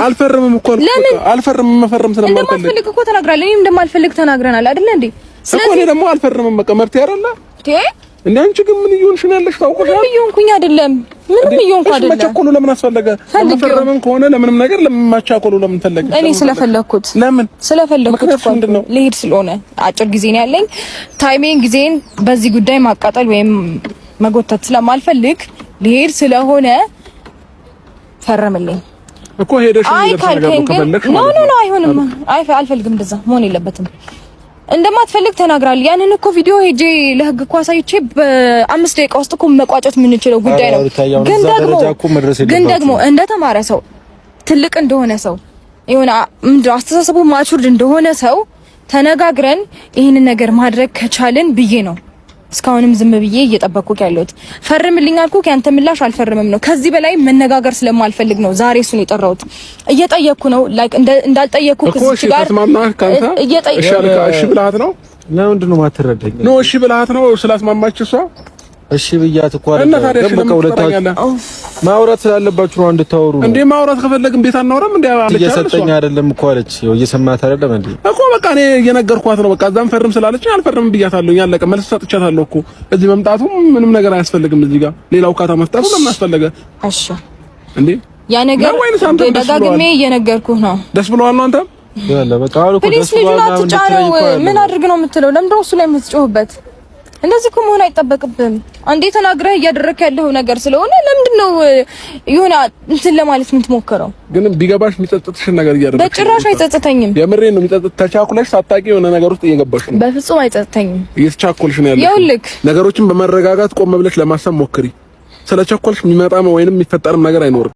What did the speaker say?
አልፈርምም እኮ አልፈርምም መፈረም ስለማልፈልግ እንደማልፈልግ እኮ ተናግራለሁ። እኔም እንደማልፈልግ ተናግረናል አይደል እንዴ? ስለዚህ እኔ ደግሞ አልፈርምም በቃ መብት ያረላ እንዴ አንቺ ግን ምን ይሁንሽ ነው ያለሽ? ታውቁሻል። ምን ይሁንኩኝ አይደለም ምንም ይሁንኩ አይደለም። መቸኮሉ ለምን አስፈለገ? ለመፈረምም ከሆነ ለምንም ነገር ለማቻኮሉ ለምን ፈለገ? እኔ ስለፈለኩት ለምን ስለፈለኩት ነው ልሄድ ስለሆነ አጭር ጊዜ ነው ያለኝ። ታይሚንግ ጊዜን በዚህ ጉዳይ ማቃጠል ወይም መጎተት ስለማልፈልግ ልሄድ ስለሆነ ፈረምልኝ እኮ ሄደሽ ከፈለግሽ ኖ አይሆንም። አልፈልግም። እንደዛ መሆን የለበትም። እንደማትፈልግ ተናግራል። ያንን እኮ ቪዲዮ ሄጄ ለህግ እኮ አሳይቼ በ5 ደቂቃ ውስጥ እኮ መቋጨት የምንችለው ጉዳይ ነው። ግን ደግሞ እንደተማረ ሰው ትልቅ እንደሆነ ሰው የሆነ አስተሳሰቡ ማቹርድ እንደሆነ ሰው ተነጋግረን ይሄንን ነገር ማድረግ ከቻልን ብዬ ነው እስካሁንም ዝም ብዬ እየጠበቅኩ ያለሁት። ፈርምልኝ አልኩህ፣ ያንተ ምላሽ አልፈርምም ነው። ከዚህ በላይ መነጋገር ስለማልፈልግ ነው ዛሬ እሱን የጠራሁት። እየጠየቅኩ ነው ላይክ እንዳልጠየቅኩ ከዚህ ጋር እሺ ብልሃት ነው። ለምንድን ነው የማትረዳኝ? ነው እሺ ብልሃት ነው ስላስማማች እሷ እሺ ብያት እኮ አይደለም። በቃ ሁለታችሁ ማውራት ስላለባችሁ ነው እንድታወሩ ነው እንዴ? ማውራት ከፈለግን ቤት አናወራም እንዴ? አለች እየሰጠኝ አይደለም እኮ አለች። እየሰማት አይደለም እንዴ እኮ በቃ እኔ እየነገርኳት ነው። በቃ እዛም ፈርም ስላለች አልፈርም ብያታለሁ። ያለቀ መልስ ሰጥቻታለሁ እኮ። እዚህ መምጣቱ ምንም ነገር አያስፈልግም። እዚህ ጋር ሌላው ካታ መፍጠሩ ለምን አስፈለገ? እሺ እንዴ ያ ነገር ደጋግሜ እየነገርኩህ ነው። ደስ ብሎሃል ነው አንተ? ያለ በቃ አልኩ ደስ ብሎሃል። ምን አድርግ ነው የምትለው? ለምንድን ነው እሱ ላይ የምትጮህበት? እንደዚህ እኮ መሆን አይጠበቅብህም። አንዴ ተናግረህ እያደረክ ያለው ነገር ስለሆነ ለምንድን ነው የሆነ እንትን ለማለት የምትሞክረው? ግን ቢገባሽ የሚጸጽትሽን ነገር እያደረግሽ በጭራሽ አይጸጽተኝም። የምሬን ነው የሚጸጽት። ተቻኩለሽ ሳታውቂ የሆነ ነገር ውስጥ እየገባሽ ነው። በፍጹም አይጸጽተኝም። እየተቻኮልሽ ነው ያለሽ። ይኸውልህ ነገሮችን በመረጋጋት ቆም ብለሽ ለማሰብ ሞክሪ። ስለቸኮልሽ የሚመጣ ወይንም የሚፈጠርም ነገር አይኖርም።